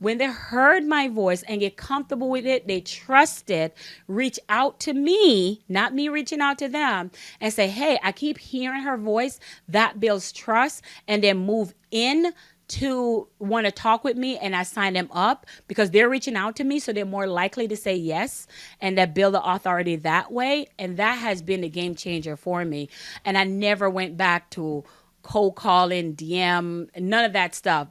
When they heard my voice and get comfortable with it, they trust it, reach out to me, not me reaching out to them, and say, hey, I keep hearing her voice. That builds trust, and then move in to want to talk with me, and I sign them up because they're reaching out to me, so they're more likely to say yes, and that build the authority that way. And that has been a game changer for me. And I never went back to cold calling, DM, none of that stuff.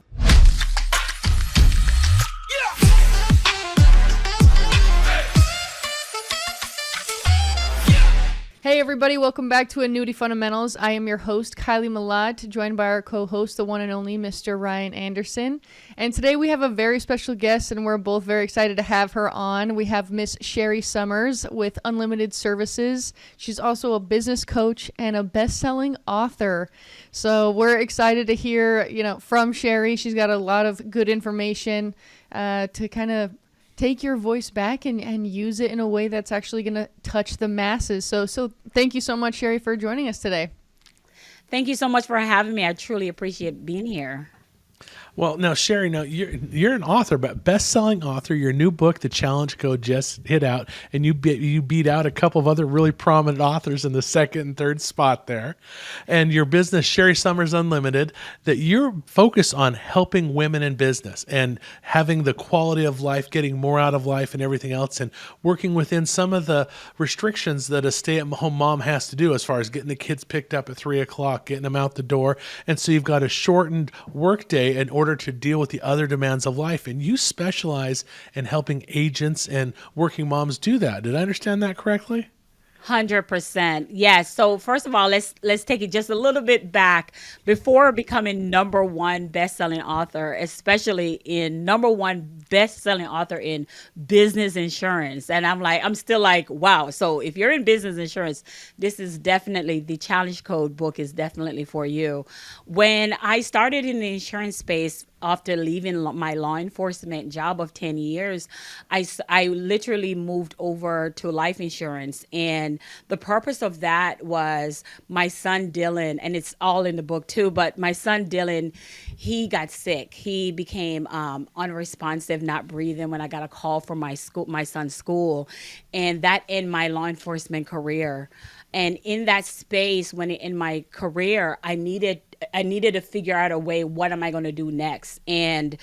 Hey everybody, welcome back to Annuity Fundamentals. I am your host, Kylie Malat, joined by our co-host, the one and only Mr. Ryan Anderson. And today we have a very special guest, and we're both very excited to have her on. We have Miss Sherri Somers with Unlimited Services. She's also a business coach and a best-selling author. So we're excited to hear, from Sherri. She's got a lot of good information to kind of take your voice back and use it in a way that's actually going to touch the masses. So thank you so much, Sherri, for joining us today. Thank you so much for having me. I truly appreciate being here. Well, now, Sherri, you're an author, but best-selling author. Your new book, The Challenge Code, just hit out, and you beat out a couple of other really prominent authors in the second and third spot there. And your business, Sherri Somers Unlimited, that you're focused on helping women in business and having the quality of life, getting more out of life and everything else, and working within some of the restrictions that a stay-at-home mom has to do as far as getting the kids picked up at 3 o'clock, getting them out the door. And so you've got a shortened workday in order to deal with the other demands of life. And you specialize in helping agents and working moms do that. Did I understand that correctly? 100%. Yes. So first of all, let's take it just a little bit back before becoming number one best-selling author, especially in number one best-selling author in business insurance. And I'm still like, wow. So if you're in business insurance, this is definitely the Challenge Code book is definitely for you. When I started in the insurance space, after leaving my law enforcement job of 10 years, I literally moved over to life insurance. And the purpose of that was my son Dylan, and it's all in the book too, but my son Dylan, he got sick. He became unresponsive, not breathing when I got a call from my son's school. And that ended my law enforcement career. And in that space, in my career, I needed to figure out a way, what am I going to do next? And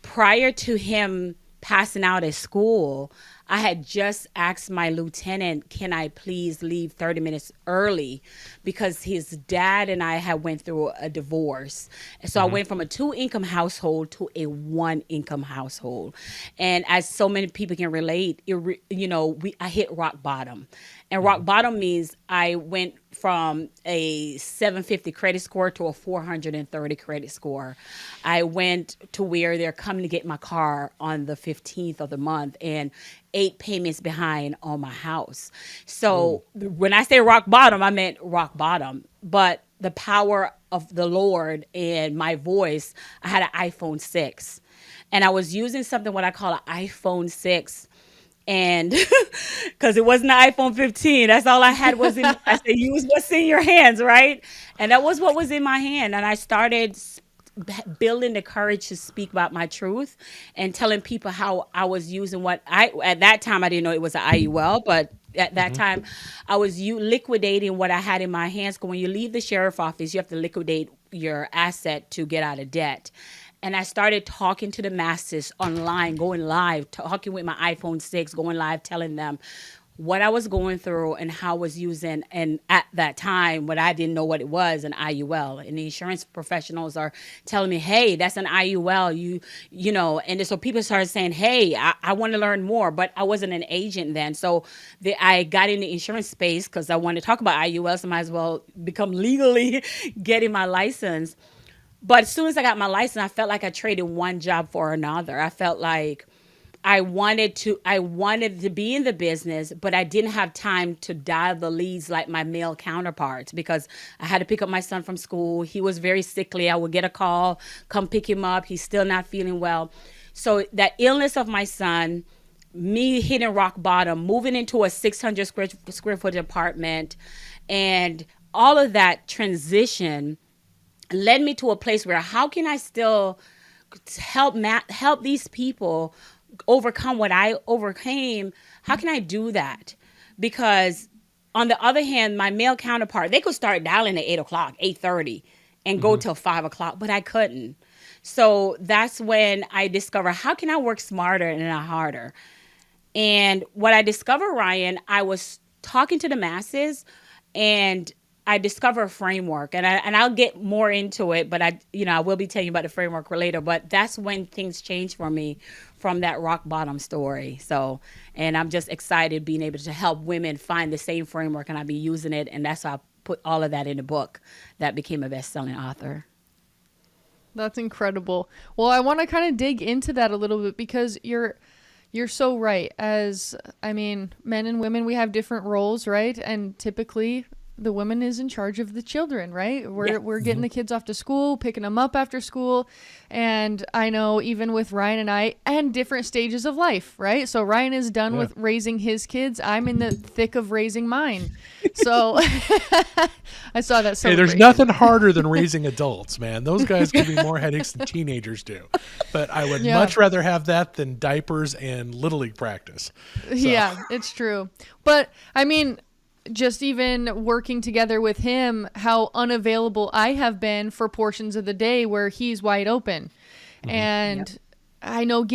prior to him passing out at school, I had just asked my lieutenant, can I please leave 30 minutes early? Because his dad and I had went through a divorce. So I went from a 2-income household to a 1-income household. And as so many people can relate, I hit rock bottom. And rock bottom means I went from a 750 credit score to a 430 credit score. I went to where they're coming to get my car on the 15th of the month and 8 payments behind on my house. So when I say rock bottom, I meant rock bottom. But the power of the Lord and my voice, I had an iPhone 6. And I was using something what I call an iPhone 6. And because it wasn't an iPhone 15, that's all I had was I said, use what's in your hands, right? And that was what was in my hand. And I started building the courage to speak about my truth and telling people how I was using at that time, I didn't know it was an IUL, but at that time I was liquidating what I had in my hands. Because when you leave the sheriff office, you have to liquidate your asset to get out of debt. And I started talking to the masses online, going live, talking with my iPhone 6, going live, telling them what I was going through and how I was using. And at that time, what I didn't know what it was, an IUL. And the insurance professionals are telling me, hey, that's an IUL. And so people started saying, hey, I want to learn more. But I wasn't an agent then. So I got in the insurance space because I wanted to talk about IULs. So I might as well become legally getting my license. But as soon as I got my license, I felt like I traded one job for another. I felt like I wanted to be in the business, but I didn't have time to dial the leads like my male counterparts because I had to pick up my son from school. He was very sickly. I would get a call, come pick him up. He's still not feeling well. So that illness of my son, me hitting rock bottom, moving into a 600 square foot apartment, and all of that transition led me to a place where how can I still help these people overcome what I overcame, how can I do that? Because on the other hand, my male counterpart, they could start dialing at 8 o'clock, 8:30, and go till 5 o'clock, but I couldn't. So that's when I discovered, how can I work smarter and not harder? And what I discovered, Ryan, I was talking to the masses, and I discovered a framework, and I'll get more into it, but I will be telling you about the framework later. But that's when things changed for me from that rock bottom story. So, and I'm just excited being able to help women find the same framework, and I'll be using it, and that's how I put all of that in a book that became a best-selling author. That's incredible. Well, I want to kind of dig into that a little bit because you're so right. Men and women, we have different roles, right? And typically the woman is in charge of the children, right? We're getting the kids off to school, picking them up after school. And I know even with Ryan and I, and different stages of life, right? So Ryan is done with raising his kids. I'm in the thick of raising mine. So I saw that. Hey, there's nothing harder than raising adults, man. Those guys give me more headaches than teenagers do. But I would much rather have that than diapers and Little League practice. So. Yeah, it's true. But I mean, just even working together with him, how unavailable I have been for portions of the day where he's wide open. And I know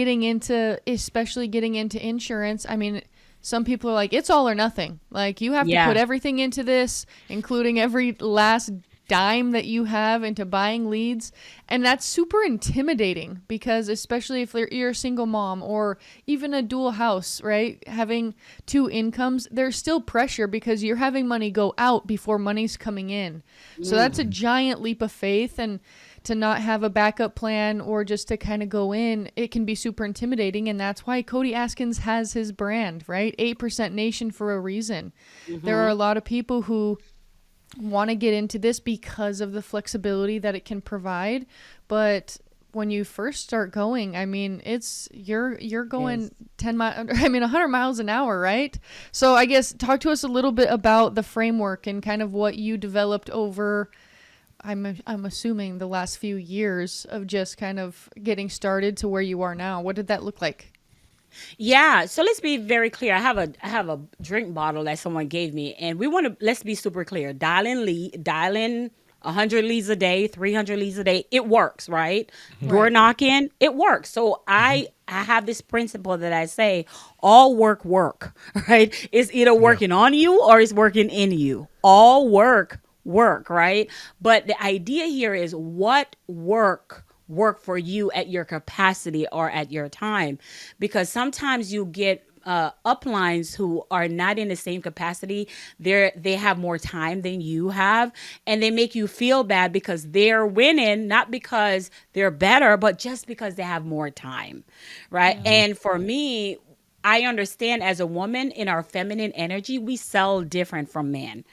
especially getting into insurance, I mean, some people are like, it's all or nothing. Like, you have to put everything into this, including every last dime that you have into buying leads. And that's super intimidating because especially if you're a single mom or even a dual house, right? Having two incomes, there's still pressure because you're having money go out before money's coming in. So that's a giant leap of faith. And to not have a backup plan or just to kind of go in, it can be super intimidating. And that's why Cody Askins has his brand, right? 8% Nation for a reason. There are a lot of people who want to get into this because of the flexibility that it can provide. But when you first start going, I mean, you're going 100 miles an hour, right? So I guess talk to us a little bit about the framework and kind of what you developed over, I'm assuming, the last few years of just kind of getting started to where you are now. What did that look like? Yeah, so let's be very clear. I have a drink bottle that someone gave me, and let's be super clear. Dial in 100 leads a day, 300 leads a day. It works, right? Door knocking, it works. So I have this principle that I say, all work, right? It's either working on you or it's working in you. All work, right? But the idea here is what work for you at your capacity or at your time, because sometimes you get uplines who are not in the same capacity. They have more time than you have, and they make you feel bad because they're winning, not because they're better, but just because they have more time, right? And for me, I understand as a woman in our feminine energy, we sell different from men.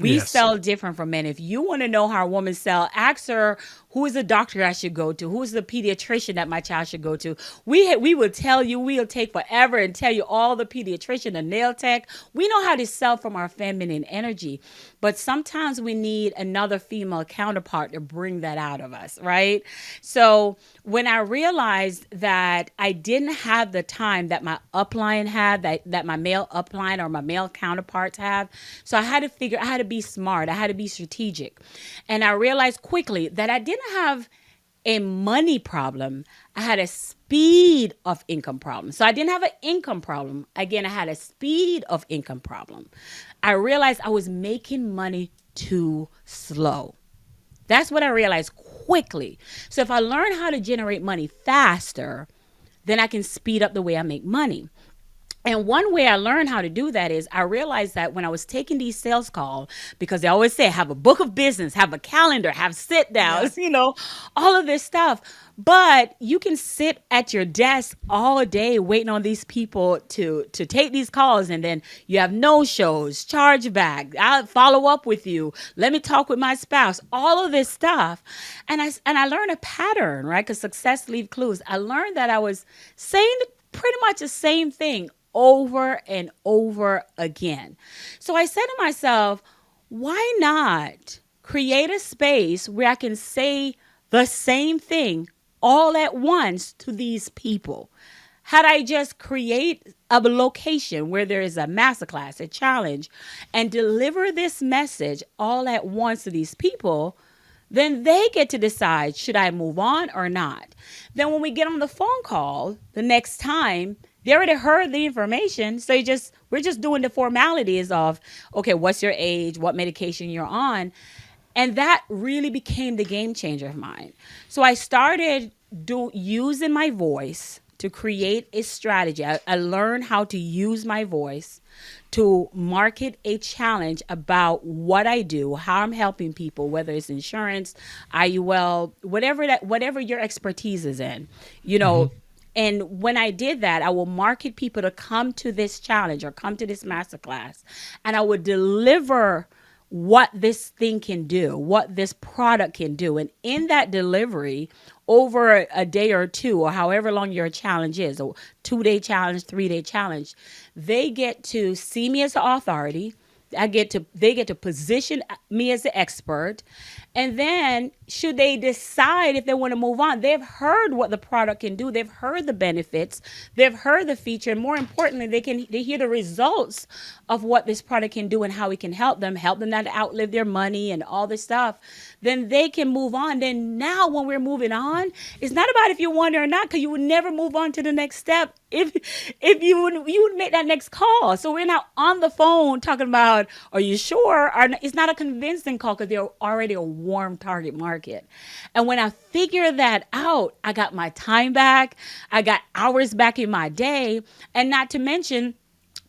We sell different from men. If you want to know how a woman sell, ask her, who is the doctor I should go to? Who is the pediatrician that my child should go to? We will tell you, we'll take forever and tell you all the pediatrician, the nail tech. We know how to sell from our feminine energy. But sometimes we need another female counterpart to bring that out of us, right? So when I realized that I didn't have the time that my upline had, that my male upline or my male counterparts have, so I had to be smart. I had to be strategic. And I realized quickly that I didn't have a money problem. I had a speed of income problem. So I didn't have an income problem. Again, I had a speed of income problem. I realized I was making money too slow. That's what I realized quickly. So if I learn how to generate money faster, then I can speed up the way I make money. And one way I learned how to do that is I realized that when I was taking these sales calls, because they always say, have a book of business, have a calendar, have sit downs, all of this stuff. But you can sit at your desk all day waiting on these people to take these calls. And then you have no shows, charge back, I'll follow up with you. Let me talk with my spouse, all of this stuff. And I learned a pattern, right? Because success leaves clues. I learned that I was saying pretty much the same thing over and over again. So I said to myself, why not create a space where I can say the same thing all at once to these people. Had I just create a location where there is a masterclass, a challenge, and deliver this message all at once to these people, then they get to decide, should I move on or not? Then when we get on the phone call the next time, they already heard the information. So we're just doing the formalities of, okay, what's your age, what medication you're on. And that really became the game changer of mine. So I started using my voice to create a strategy. I learned how to use my voice to market a challenge about what I do, how I'm helping people, whether it's insurance, IUL, whatever your expertise is in, you know. Mm-hmm. And when I did that, I will market people to come to this challenge or come to this masterclass, and I would deliver what this thing can do, what this product can do. And in that delivery, over a day or two, or however long your challenge is, a 2-day challenge, 3-day challenge, they get to see me as an authority. They get to position me as the expert. And then should they decide if they want to move on, they've heard what the product can do. They've heard the benefits. They've heard the feature. And more importantly, they hear the results of what this product can do and how it can help them not to outlive their money and all this stuff. Then they can move on. Then now when we're moving on, it's not about if you want it or not, because you would never move on to the next step if you would make that next call. So we're now on the phone talking about, are you sure? It's not a convincing call because they're already a warm target market. And when I figured that out, I got my time back. I got hours back in my day. And not to mention,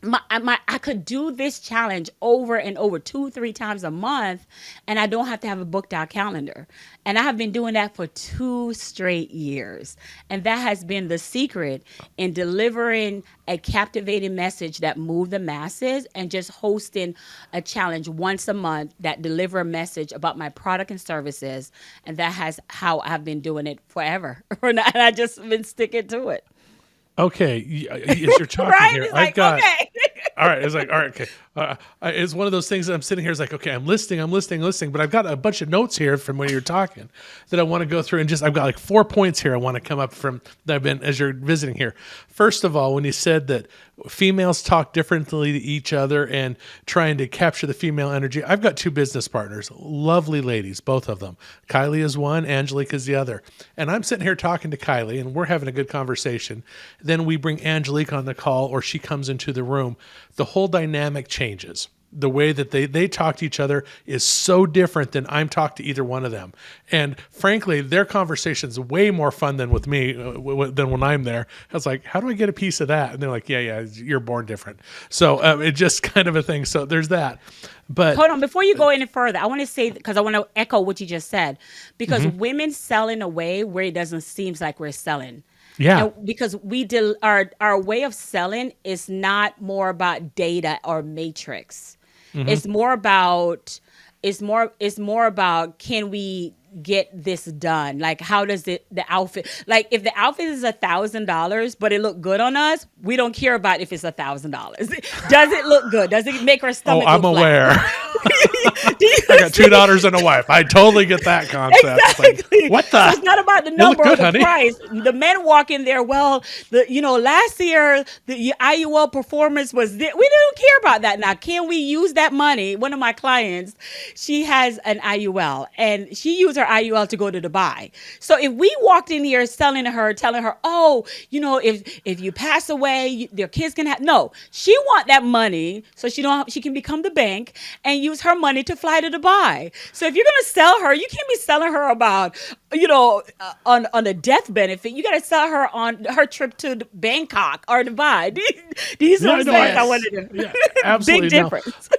I could do this challenge over and over 2-3 times a month, and I don't have to have a booked out calendar. And I have been doing that for 2 straight years. And that has been the secret in delivering a captivating message that moved the masses, and just hosting a challenge once a month that deliver a message about my product and services. And that has how I've been doing it forever. And I just been sticking to it. Okay, as you're talking right? here, It's like, I've got. okay. All right, it's like, all right, okay. It's one of those things that I'm sitting here. It's like, okay, I'm listening, but I've got a bunch of notes here from when you're talking that I want to go through, and I've got like 4 points here I want to come up from that I've been as you're visiting here. First of all, when you said that females talk differently to each other and trying to capture the female energy, I've got 2 business partners, lovely ladies, both of them. Kylie is one, Angelique is the other. And I'm sitting here talking to Kylie, and we're having a good conversation. Then we bring Angelique on the call, or she comes into the room. The whole dynamic changes. The way that they talk to each other is so different than I'm talking to either one of them. And frankly, their conversation's way more fun than with me, than when I'm there. I was like, how do I get a piece of that? And they're like, yeah, you're born different. So it's just kind of a thing. So there's that. But hold on, before you go any further, I want to say, because I want to echo what you just said, because women sell in a way where it doesn't seem like we're selling. Yeah, and because our way of selling is not more about data or matrix. It's more about can we get this done? Like, how does the outfit, like if the outfit is $1,000 but it look good on us, we don't care about if it's $1,000. Does it look good? Does it make our stomach I'm look aware. I got 2 daughters and a wife. I totally get that concept. Exactly. It's like, what the? So it's not about the number good, or the honey. price. The men walk in there, well, last year the IUL performance was we don't care about that now. Can we use that money? One of my clients, she has an IUL, and she used her IUL to go to Dubai. So if we walked in here telling her, oh, if you pass away, your kids can have, no, she want that money so she can become the bank and use her money to fly to Dubai. So if you're going to sell her, you can't be selling her about, on a death benefit. You got to sell her on her trip to Bangkok or Dubai. These are things I wanted to. Yeah, absolutely. Big difference.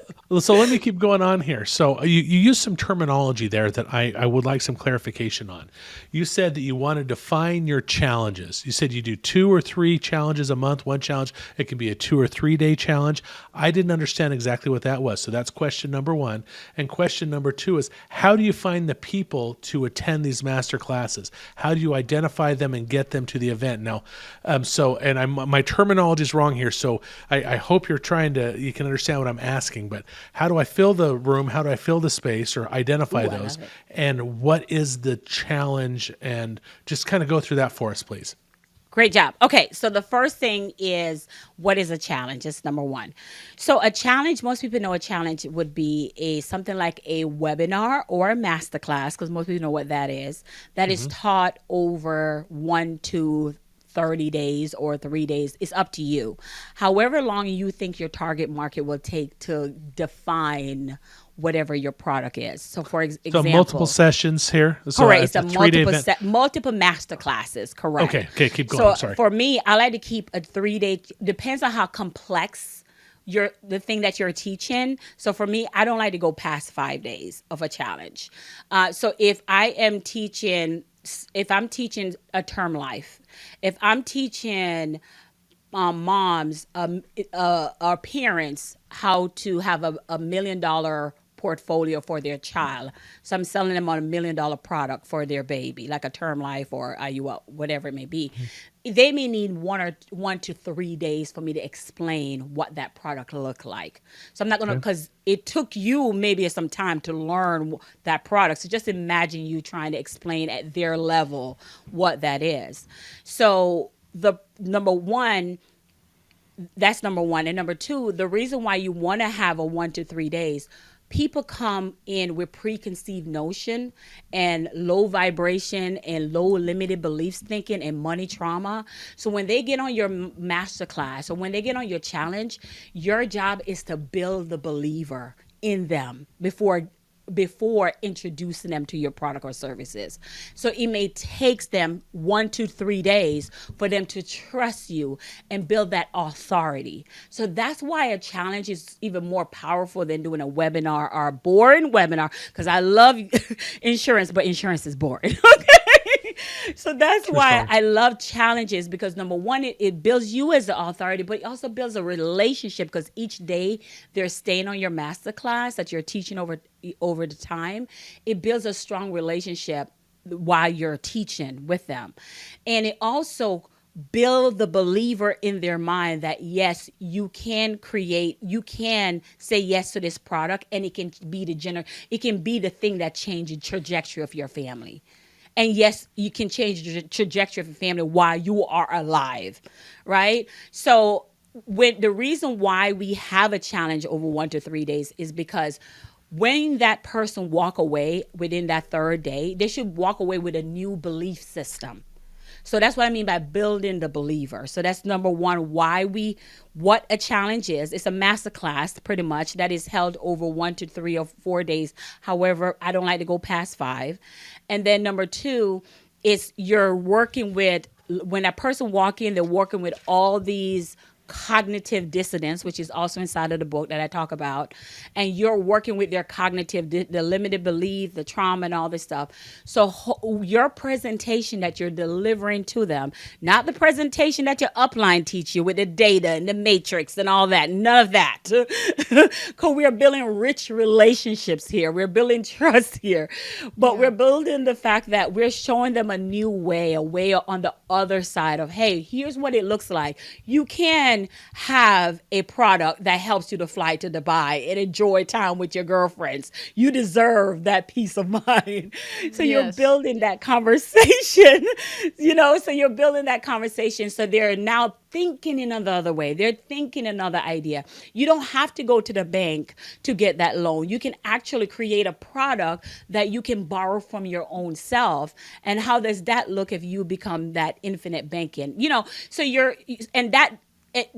So let me keep going on here. So you use some terminology there that I would like some clarification on. You said that you want to define your challenges. You said you do 2 or 3 challenges a month, one challenge. It can be a 2 or 3 day challenge. I didn't understand exactly what that was. So that's question number 1. And question number 2 is, how do you find the people to attend these master classes? How do you identify them and get them to the event? Now, my terminology is wrong here. So I hope you can understand what I'm asking, but how do I fill the room? How do I fill the space or identify Ooh, I those? love it. And what is the challenge? And just kind of go through that for us, please. Great job. Okay, so the first thing is what is a challenge? It's number one. So a challenge, most people know a challenge would be a something like a webinar or a masterclass, because most people know what that is. That is Mm-hmm. taught over 1 to 30 days or 3 days. It's up to you. However long you think your target market will take to define whatever your product is. So for So multiple example, sessions here. So correct. It's it's a a 3 day event. multiple master classes. Correct. Okay. Okay. Keep going. So I'm sorry. for me, I like to keep a 3 day. Depends on how complex the thing that you're teaching. So for me, I don't like to go past 5 days of a challenge. So if I'm teaching a term life, if I'm teaching moms or parents how to have a $1 million portfolio for their child. So I'm selling them on $1 million product for their baby, like a term life or IUL, whatever it may be. They may need 1 to 3 days for me to explain what that product look like. So I'm not gonna, Okay. because it took you maybe some time to learn that product. So just imagine you trying to explain at their level what that is. So the number one, that's number one. And number two, the reason why you want to have a 1 to 3 days, people come in with preconceived notion and low vibration and low limited beliefs thinking and money trauma. So when they get on your master class or when they get on your challenge, your job is to build the believer in them before introducing them to your product or services. So it may take them 1 to 3 days for them to trust you and build that authority. So that's why a challenge is even more powerful than doing a webinar or a boring webinar, because I love insurance, but insurance is boring. Okay. So that's True why story. I love challenges, because number one, it builds you as the authority, but it also builds a relationship, because each day they're staying on your master class that you're teaching over the time. It builds a strong relationship while you're teaching with them. And it also build the believer in their mind that yes, you can say yes to this product, and it can be it can be the thing that changes the trajectory of your family. And yes, you can change the trajectory of your family while you are alive, right? So when the reason why we have a challenge over 1 to 3 days is because when that person walk away within that third day, they should walk away with a new belief system. So that's what I mean by building the believer. So that's number one, what a challenge is. It's a master class pretty much that is held over 1 to 3 or 4 days. However, I don't like to go past 5. And then number two is you're working with, when a person walk in, they're working with all these cognitive dissonance, which is also inside of the book that I talk about, and you're working with their cognitive, the limited belief, the trauma, and all this stuff. So your presentation that you're delivering to them, not the presentation that your upline teach you with the data and the matrix and all that, none of that, because we're building rich relationships here, we're building trust here, but we're building the fact that we're showing them a new way, a way on the other side of, hey, here's what it looks like. You can have a product that helps you to fly to Dubai and enjoy time with your girlfriends. You deserve that peace of mind. So you're Yes. building that conversation, so you're building that conversation. So they're now thinking in another way. They're thinking another idea. You don't have to go to the bank to get that loan. You can actually create a product that you can borrow from your own self. And how does that look if you become that infinite banking? So and that,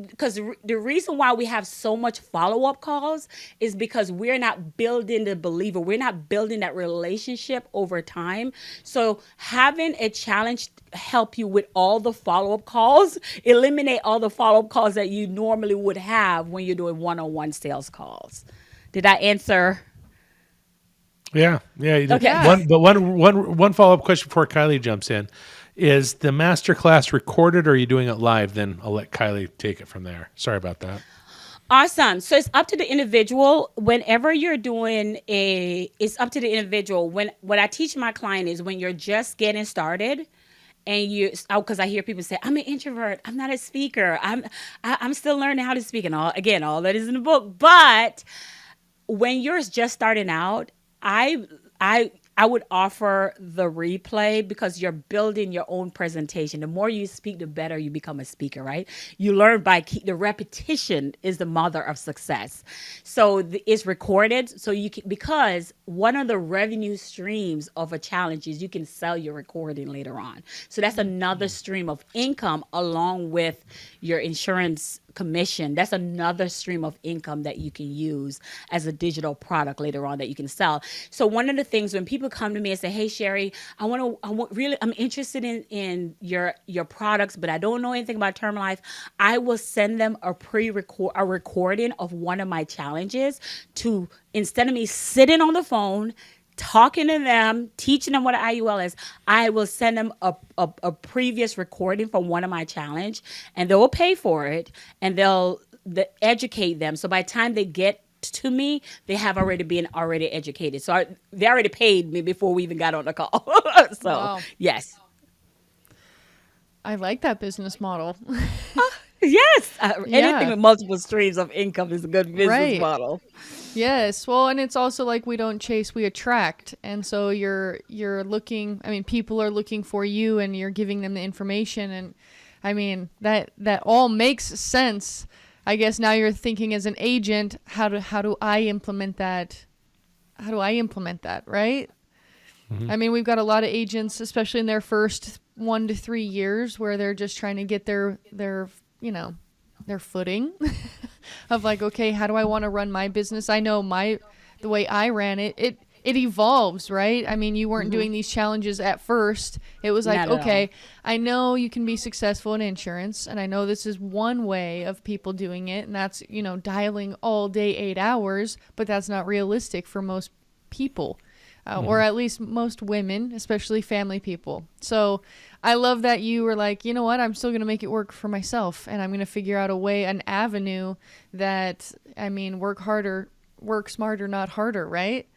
because the reason why we have so much follow-up calls is because we're not building the believer. We're not building that relationship over time. So having a challenge help you with all the follow-up calls, eliminate all the follow-up calls that you normally would have when you're doing one-on-one sales calls. Did I answer? Yeah, yeah, you did. Okay. Yeah. One follow up question before Kylie jumps in: is the master class recorded, or are you doing it live? Then I'll let Kylie take it from there. Sorry about that. Awesome. So it's up to the individual. Whenever you're it's up to the individual. What I teach my client is when you're just getting started, and because I hear people say, I'm an introvert, I'm not a speaker, I'm still learning how to speak, and all that is in the book. But when you're just starting out, I would offer the replay because you're building your own presentation. The more you speak, the better you become a speaker, right? You learn by the repetition is the mother of success. So it's recorded, so you can, because one of the revenue streams of a challenge is you can sell your recording later on. So that's another stream of income along with your insurance commission. That's another stream of income that you can use as a digital product later on that you can sell. So one of the things when people come to me and say, "Hey Sherri, I'm interested in your products, but I don't know anything about term life," I will send them a recording of one of my challenges to, instead of me sitting on the phone talking to them, teaching them what an IUL is, I will send them a previous recording from one of my challenge, and they will pay for it, and educate them. So by the time they get to me, they have already been educated. So they already paid me before we even got on the call. So Wow. yes. I like that business model. Yes. Anything Yeah. with multiple streams of income is a good business Right. model. Yes. Well, and it's also like we don't chase, we attract. And so you're looking, I mean, people are looking for you and you're giving them the information, and I mean, that all makes sense. I guess now you're thinking as an agent, how do I implement that? How do I implement that, right? I mean, we've got a lot of agents, especially in their first 1 to 3 years, where they're just trying to get their their footing of like, okay, how do I want to run my business? I know the way I ran it, it evolves, right? I mean, you weren't doing these challenges at first. It was like, Not at all. okay, I know you can be successful in insurance, and I know this is one way of people doing it, and that's, dialing all day 8 hours, but that's not realistic for most people. Or at least most women, especially family people. So I love that you were like, you know what, I'm still going to make it work for myself, and I'm going to figure out a way, an avenue that, I mean, work smarter, not harder, right?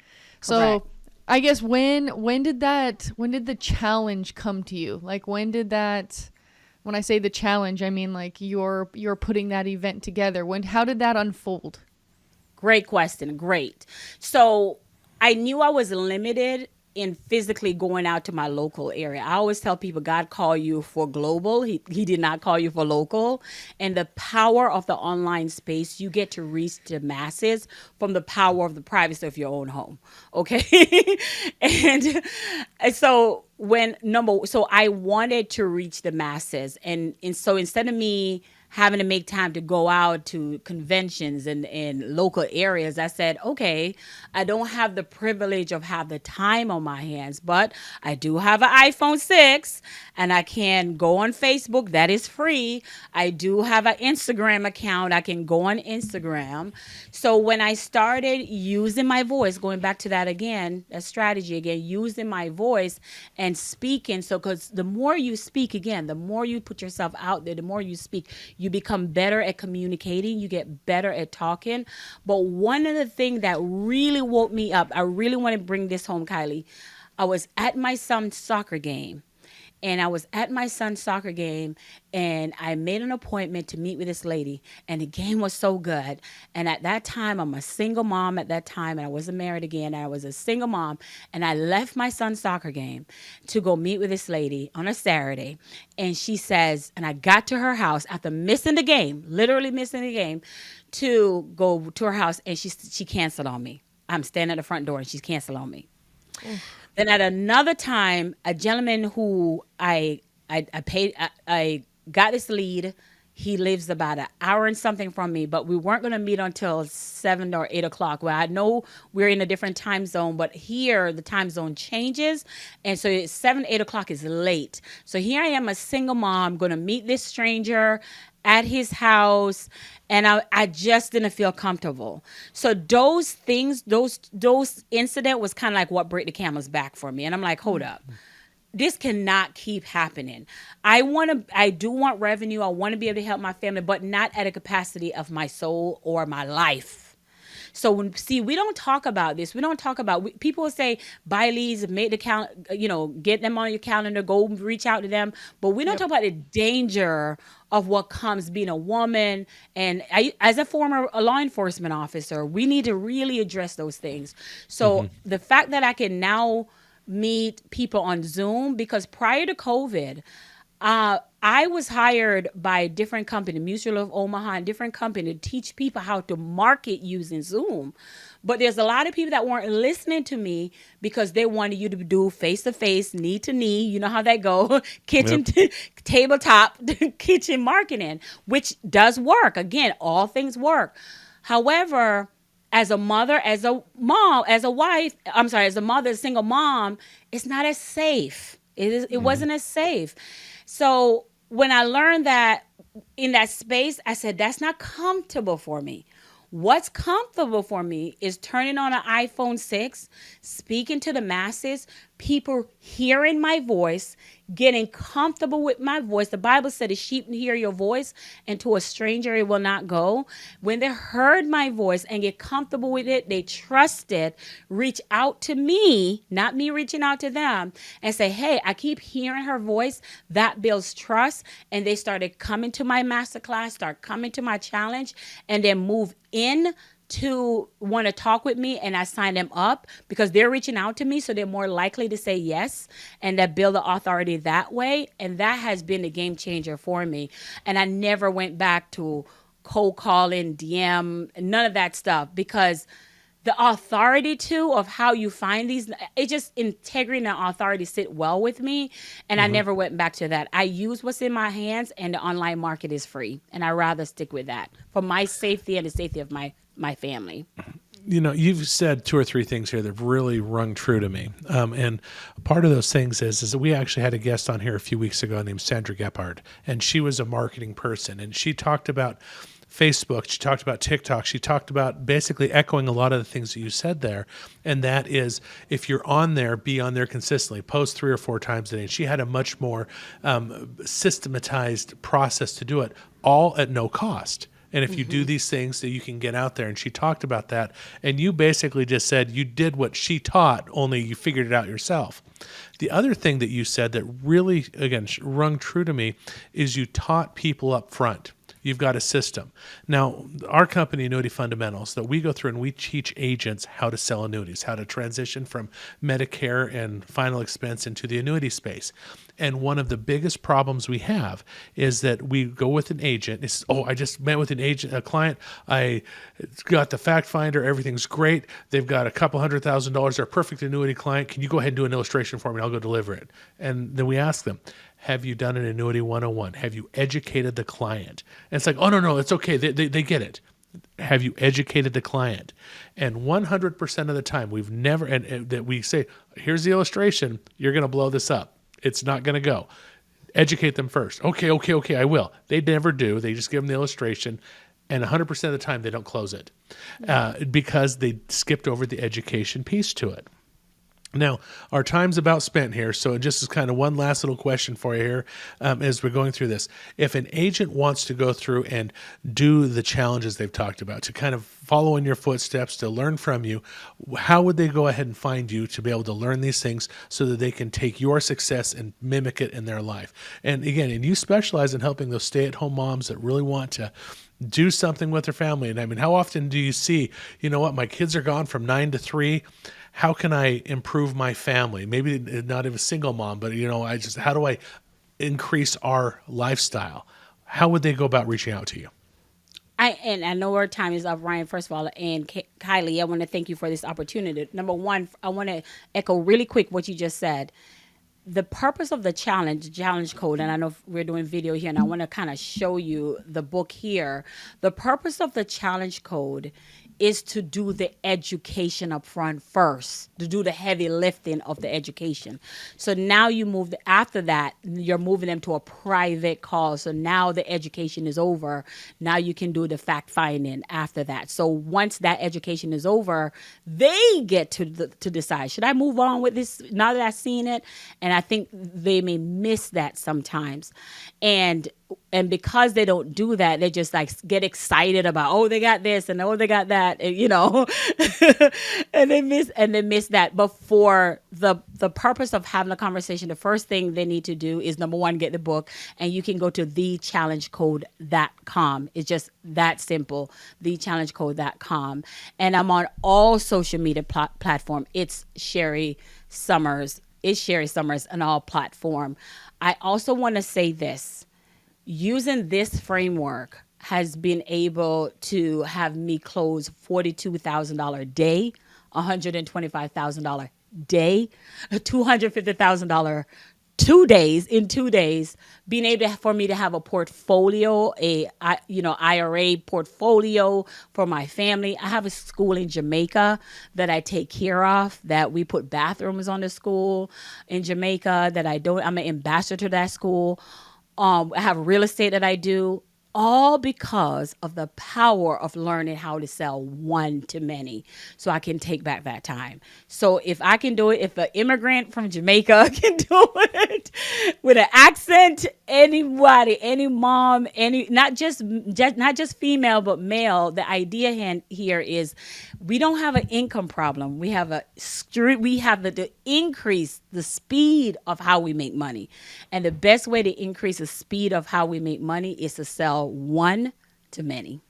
So Correct. I guess when did the challenge come to you? Like when I say the challenge, I mean like you're putting that event together. How did that unfold? Great question. Great. So I knew I was limited in physically going out to my local area. I always tell people God called you for global. He did not call you for local. And the power of the online space, you get to reach the masses from the power of the privacy of your own home. Okay. and, and so so I wanted to reach the masses. And so instead of me having to make time to go out to conventions and local areas, I said, okay, I don't have the privilege of have the time on my hands, but I do have an iPhone 6 and I can go on Facebook. That is free. I do have an Instagram account. I can go on Instagram. So when I started using my voice, going back to that again, a strategy again, using my voice and speaking. So, because the more you speak again, the more you put yourself out there, the more you speak, you become better at communicating, you get better at talking. But one of the things that really woke me up, I really want to bring this home, Kylie. I was at my son's soccer game. And I was at my son's soccer game and I made an appointment to meet with this lady. And the game was so good. And at that time, I'm a single mom at that time. And I wasn't married again. I was a single mom. And I left my son's soccer game to go meet with this lady on a Saturday. And she says, and I got to her house after missing the game, literally missing the game, to go to her house. And she canceled on me. I'm standing at the front door and she's canceled on me. Then at another time, a gentleman who I got this lead. He lives about an hour and something from me, but we weren't going to meet until 7 or 8 o'clock. Well, I know we're in a different time zone, but here the time zone changes. And so it's 7, 8 o'clock is late. So here I am, a single mom, going to meet this stranger at his house, and I just didn't feel comfortable. So those things, those incident was kind of like what break the camel's back for me. And I'm like, hold up. This cannot keep happening. I do want revenue. I want to be able to help my family, but not at a capacity of my soul or my life. So see, we don't talk about this. We don't talk about, people say buy leads, make the get them on your calendar, go reach out to them. But we don't Yep. talk about the danger of what comes being a woman. And as a former law enforcement officer, we need to really address those things. So the fact that I can now meet people on Zoom, because prior to COVID, I was hired by a different company, Mutual of Omaha, and different company, to teach people how to market using Zoom. But there's a lot of people that weren't listening to me because they wanted you to do face to face, knee to knee. You know how that go, kitchen tabletop, kitchen marketing, which does work. Again, all things work. However, as a mother, as a mom, as a wife, I'm sorry, as a mother, a single mom, it's not as safe. It wasn't as safe. So when I learned that in that space, I said, that's not comfortable for me. What's comfortable for me is turning on an iPhone 6, speaking to the masses, people hearing my voice, getting comfortable with my voice. The Bible said the sheep hear your voice, and to a stranger it will not go. When they heard my voice and get comfortable with it, they trust it, reach out to me, not me reaching out to them, and say, hey, I keep hearing her voice. That builds trust. And they started coming to my masterclass, start coming to my challenge, and then move in to want to talk with me, and I sign them up because they're reaching out to me, so they're more likely to say yes, and that build the authority that way. And that has been a game changer for me. And I never went back to cold calling, DM, none of that stuff, because the authority too of how you find these, it just, integrity and authority sit well with me, and I never went back to that. I use what's in my hands, and the online market is free, and I rather stick with that for my safety and the safety of my family. You know, you've said two or three things here that have really rung true to me. And part of those things is that we actually had a guest on here a few weeks ago named Sandra Gephardt, and she was a marketing person, and she talked about Facebook, she talked about TikTok, she talked about basically echoing a lot of the things that you said there. And that is, if you're on there, be on there consistently, post 3 or 4 times a day. And she had a much more systematized process to do it, all at no cost. And if you do these things, that you can get out there. And she talked about that. And you basically just said you did what she taught, only you figured it out yourself. The other thing that you said that really, again, rung true to me is you taught people up front. You've got a system. Now, our company, Annuity Fundamentals, that we go through and we teach agents how to sell annuities, how to transition from Medicare and final expense into the annuity space. And one of the biggest problems we have is that we go with an agent. It's, oh, I just met with an agent, a client. I got the fact finder. Everything's great. They've got a couple $100,000. They're a perfect annuity client. Can you go ahead and do an illustration for me? I'll go deliver it. And then we ask them, have you done an Annuity 101? Have you educated the client? And it's like, oh, no, it's okay. They get it. Have you educated the client? And 100% of the time, we've never, and that we say, here's the illustration. You're going to blow this up. It's not going to go. Educate them first. Okay, I will. They never do. They just give them the illustration. And 100% of the time, they don't close it because they skipped over the education piece to it. Now, our time's about spent here, so just as kind of one last little question for you here as we're going through this. If an agent wants to go through and do the challenges they've talked about, to kind of follow in your footsteps, to learn from you, how would they go ahead and find you to be able to learn these things so that they can take your success and mimic it in their life? And again, and you specialize in helping those stay-at-home moms that really want to do something with their family. And I mean, how often do you see, you know what, my kids are gone from 9 to 3. How can I improve my family? Maybe not even a single mom, but how do I increase our lifestyle? How would they go about reaching out to you? I know our time is up, Ryan, first of all, and Kylie, I want to thank you for this opportunity. Number one, I want to echo really quick what you just said. The purpose of the challenge code, and I know we're doing video here, and I want to kind of show you the book here. The purpose of the challenge code is to do the education up front first, to do the heavy lifting of the education. So now after that, you're moving them to a private call. So now the education is over. Now you can do the fact finding after that. So once that education is over, they get to decide, should I move on with this now that I've seen it? And I think they may miss that sometimes. And and because they don't do that, they just like get excited about, oh, they got this and oh, they got that, and, and they miss that. But for the purpose of having a conversation, the first thing they need to do is, number one, get the book, and you can go to thechallengecode.com. It's just that simple, thechallengecode.com. And I'm on all social media platform. It's Sherri Somers. It's Sherri Somers on all platform. I also want to say this. Using this framework has been able to have me close $42,000 day, $125,000 day, $250,000 in 2 days, being able for me to have a portfolio, IRA portfolio for my family. I have a school in Jamaica that I take care of, that we put bathrooms on the school in Jamaica, I'm an ambassador to that school. I have real estate that I do, all because of the power of learning how to sell one to many, so I can take back that time. So if I can do it, if an immigrant from Jamaica can do it with an accent, anybody, any mom, not just female, but male, the idea here is we don't have an income problem. We have to increase the speed of how we make money. And the best way to increase the speed of how we make money is to sell one to many.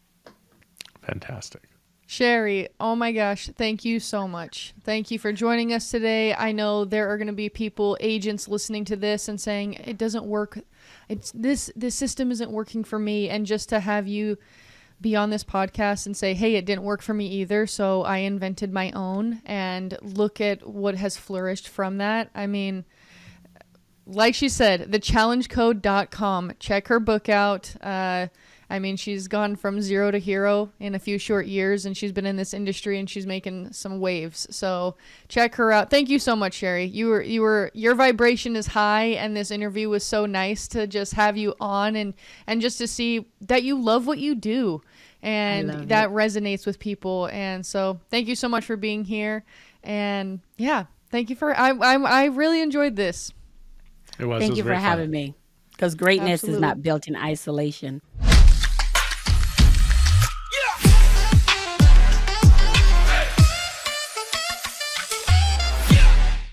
Fantastic. Sherri, oh my gosh, thank you so much. Thank you for joining us today. I know there are going to be agents listening to this and saying, it doesn't work. This system isn't working for me. And just to have you be on this podcast and say, hey, it didn't work for me either, so I invented my own, and look at what has flourished from that. I mean, like she said, thechallengecode.com. Check her book out. She's gone from zero to hero in a few short years, and she's been in this industry and she's making some waves. So check her out. Thank you so much, Sherri. Your vibration is high, and this interview was so nice to just have you on and just to see that you love what you do, and that resonates with people. And so thank you so much for being here. And yeah, thank you I really enjoyed this. Thank you for having me, because greatness is not built in isolation.